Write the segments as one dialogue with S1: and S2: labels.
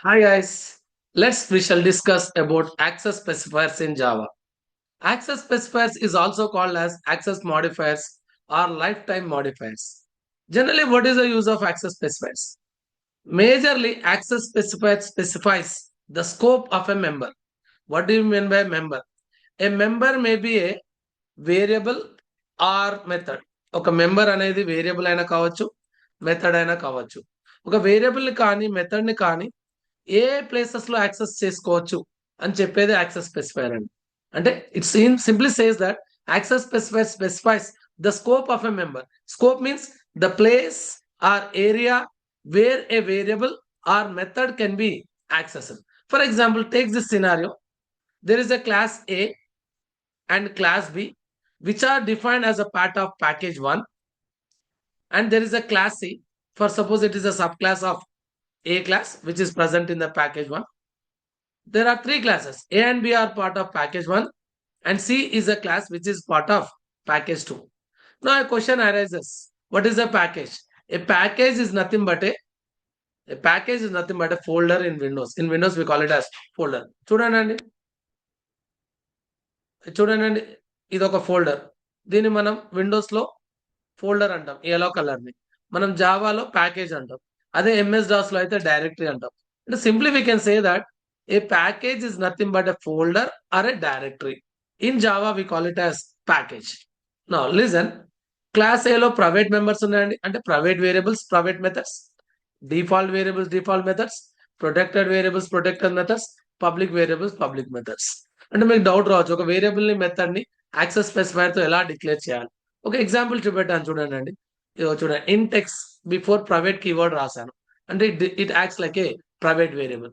S1: Hi guys, we shall discuss about access specifiers in Java. Access specifiers is also called as access modifiers or lifetime modifiers. Generally, what is the use of access specifiers? Majorly, access specifier specifies the scope of a member. What do you mean by member? A member may be a variable or method. ఒక member అనేది variable అయినా కావచ్చు, method అయినా కావచ్చు. ఒక వేరియబుల్ని కానీ మెథడ్ని కానీ ఏ ప్లేసెస్లో యాక్సెస్ చేసుకోవచ్చు అని చెప్పేది యాక్సెస్ స్పెసిఫైర్ అండి. అంటే it's simply says that access specifier specifies the scope of a member. Scope means the place or area where a variable or method can be accessed. For example, take this scenario. There is a class A and class B which are defined as a part of package 1, and there is a class C. For suppose it is a subclass of A class which is present in the package 1. There are three classes. A and B are part of package 1 and C is a class which is part of package 2. Now a question arises, what is a package? A package is nothing but a folder in Windows. In Windows we call it as folder. చూడండి, ఇది ఒక folder. దీన్ని మనం విండోస్లో folder అంటాం, yellow కలర్ని. మనం జావాలో package అంటాం. అదే ఎంఎస్ డాస్లో అయితే డైరెక్టరీ అంటాం. అంటే simply we can say that a package is nothing but a folder or a directory. In Java we call it as package. Now listen, class ఏలో ప్రైవేట్ మెంబర్స్ ఉన్నాయండి, అంటే private variables, private methods, default variables, default methods, protected variables, protected methods, public variables, public methods. అంటే మీకు doubt రావచ్చు, ఒక variable ని method ని access specifier తో ఎలా డిక్లేర్ చేయాలి. ఒక ఎగ్జాంపుల్ చూపెట్టాను చూడండి. ఇదో చూడండి, ఇంటెక్స్ బిఫోర్ ప్రైవేట్ కీవర్డ్ రాశాను, అంటే it acts like A private variable.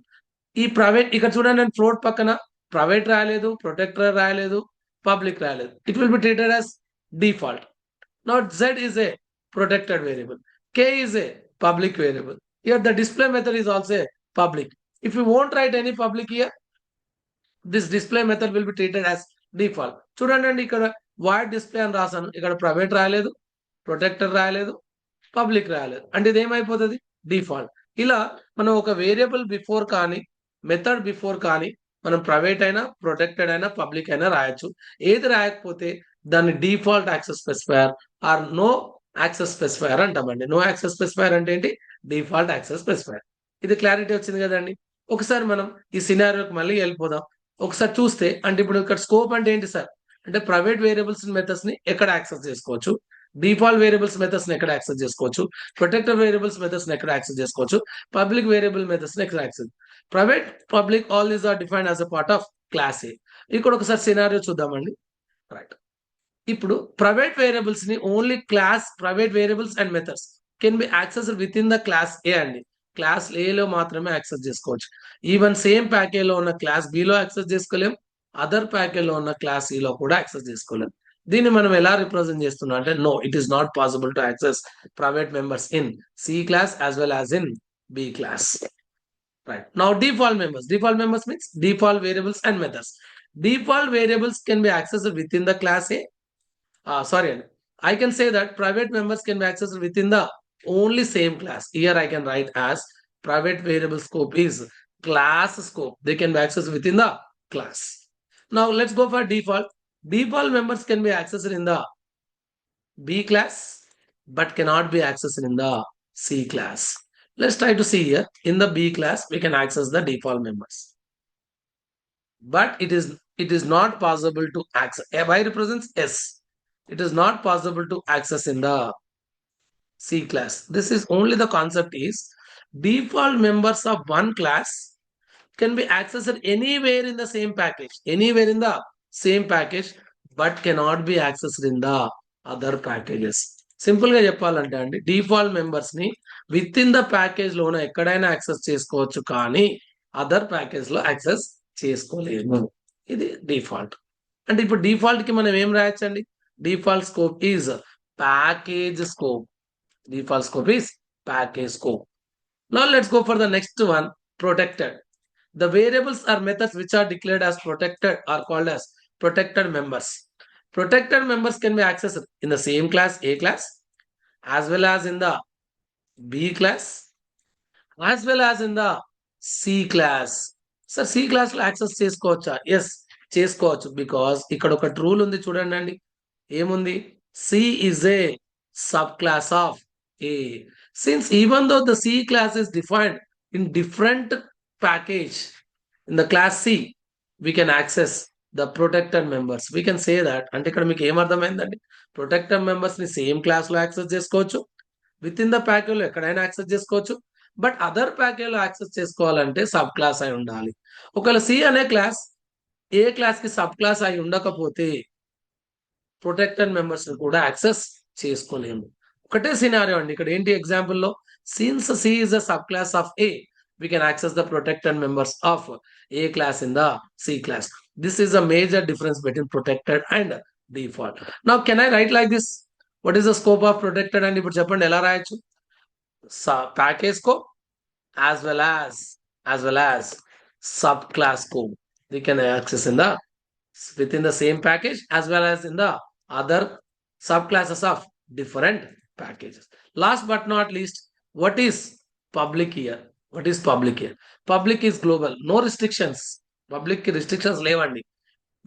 S1: ఈ ప్రైవేట్ ఇక్కడ చూడండి, నేను ఫ్లోట్ పక్కన ప్రైవేట్ రాయలేదు, ప్రొటెక్టర్ రాయలేదు, పబ్లిక్ రాయలేదు. It will be treated as default. Now Z is a protected variable. K is a public variable. Here the display method is also a public. If you won't write any public here, this display method will be treated as default. చూడండి, ఇక్కడ void display అని రాసాను, ఇక్కడ private రాయలేదు, protector రాయలేదు, public రాయలేదు. అంటే ఇది ఏమైపోతుంది, డిఫాల్ట్. ఇలా మనం ఒక వేరియబుల్ బిఫోర్ కానీ మెథడ్ బిఫోర్ కానీ మనం ప్రైవేట్ అయినా ప్రొటెక్టెడ్ అయినా పబ్లిక్ అయినా రాయొచ్చు. ఏది రాయకపోతే దాన్ని default access specifier or no access specifier అంటామండి. నో యాక్సెస్ స్పెసిఫైర్ అంటే ఏంటి, డిఫాల్ట్ యాక్సెస్ స్పెసిఫైర్. ఇది క్లారిటీ వచ్చింది కదండి. ఒకసారి మనం ఈ సినారియోకి మళ్ళీ వెళ్ళిపోదాం. ఒకసారి చూస్తే, అంటే ఇప్పుడు ఇక్కడ స్కోప్ అంటే ఏంటి సార్, అంటే ప్రైవేట్ వేరియబుల్స్ మెథడ్స్ ని ఎక్కడ యాక్సెస్ చేసుకోవచ్చు, డిఫాల్ట్ వేరియబుల్స్ మెథడ్స్ ని ఎక్కడ యాక్సెస్ చేసుకోవచ్చు, ప్రొటెక్టర్ వేరియబుల్స్ మెథడ్స్ ని ఎక్కడ యాక్సెస్ చేసుకోవచ్చు, పబ్లిక్ వేరియబుల్ మెథడ్స్ ని ఎక్కడ access. Private, public, all these are defined as a part of class A. ఇక్కడ ఒకసారి సినారియో చూద్దామండి. రైట్, ఇప్పుడు ప్రైవేట్ వేరియబుల్స్ ని only class private variables and methods can be access within the class A అండి. క్లాస్ ఏలో మాత్రమే access చేసుకోవచ్చు. ఈవెన్ సేమ్ ప్యాకేజ్ లో ఉన్న క్లాస్ బిలో యాక్సెస్ చేసుకోలేం, అదర్ ప్యాకేజ్ లో ఉన్న క్లాస్ ఈలో కూడా యాక్సెస్ చేసుకోలేం. దీన్ని మనం ఎలా రిప్రజెంట్ చేస్తున్నాం అంటే, no, it is not possible to access private members in C class as well as in B class. Right. Now default members means default variables and methods. Default variables can be accessed within the class A. Sorry, I can say that private members can be accessed within the only same class. Here I can write as private variable scope is class scope. They can be accessed within the class. Now let's go for default. Default members can be accessed in the B class but cannot be accessed in the C class. Let's try to see here. In the B class, we can access the default members. But it is not possible to access. Y represents S. It is not possible to access in the C class. This is only the concept is default members of one class can be accessed anywhere in the same package. Anywhere in the same package, but cannot be accessed in the other packages. Simple గా చెప్పాలంటే అండి, default members ని with in the package లోన ఎక్కడైనా access చేసుకోవచ్చు, కానీ other package లో access చేసుకోలేము. ఇది డిఫాల్ట్. అంటే ఇప్పుడు డిఫాల్ట్ కి మనం ఏం రాయొచ్చండి, default scope is package scope. Default scope is package scope. Now let's go for the next one, protected. The variables or methods which are declared as protected are called as protected members. Protected members can be accessed in the same class, A class, as well as in the B class, as well as in the C class. Sir C class లో access చేసుకోవచ్చా? Yes, చేసుకోవచ్చు. Because ఇక్కడ ఒక rule ఉంది చూడండి. ఏముంది? C is a sub class of A. Since even though the C class is defined in different package in the class C, we can access the protected members. We can say that. అంటే ఇక్కడ మీకు ఏమర్థమైందండి? Protected members ని same class లో access చేసుకోవచ్చు, within the package లో ఎక్కడైనా access చేసుకోవచ్చు. బట్ అదర్ ప్యాకేజ్ లో యాక్సెస్ చేసుకోవాలంటే సబ్ క్లాస్ అయి ఉండాలి. ఒకవేళ సి అనే క్లాస్ ఏ క్లాస్ కి సబ్ క్లాస్ అయి ఉండకపోతే ప్రొటెక్టెడ్ మెంబర్స్ ని కూడా యాక్సెస్ చేసుకోలేము. ఒకటే సినారియో అండి. ఇక్కడ ఏంటి ఎగ్జాంపుల్ లో? Since C is a sub class of A, we can access the protected members of A class in the C class. This is a major difference between protected and default. Now, can I write like this? What is the scope of protected and ఇప్పుడు చెప్పండి ఎలా రాయొచ్చు? Package scope as well as subclass scope. We can access in the within the same package as well as in the other subclasses of different packages. Last but not least, what is public here? What is public here? Public is global, no restrictions. Public restrictions లేవండి.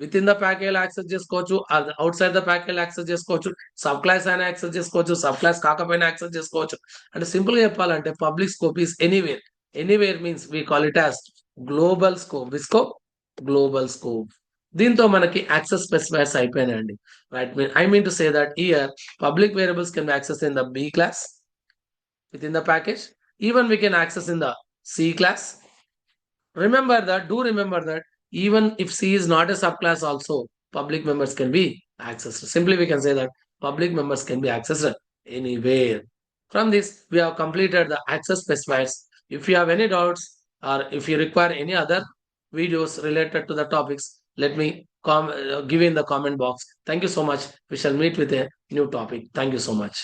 S1: Within the package access చేసుకోవచ్చు, outside the package access చేసుకోవచ్చు, subclass అయినా access చేసుకోవచ్చు, subclass కాకపోయినా access చేసుకోవచ్చు. అంటే simple గా చెప్పాలంటే public scope is anywhere. Anywhere means we call it as global scope. We scope global scope. దీంతో మనకి యాక్సెస్ స్పెసిఫైర్స్ అయిపోయినాయండి. Right, I mean to say that here public variables can be access in the B class within the package. Even we can access in the C class. Remember that, do remember that even if C is not a subclass also, public members can be accessed. Simply we can say that public members can be accessed anywhere. From this, we have completed the access specifiers. If you have any doubts or if you require any other videos related to the topics, let me give in the comment box. Thank you so much. We shall meet with a new topic. Thank you so much.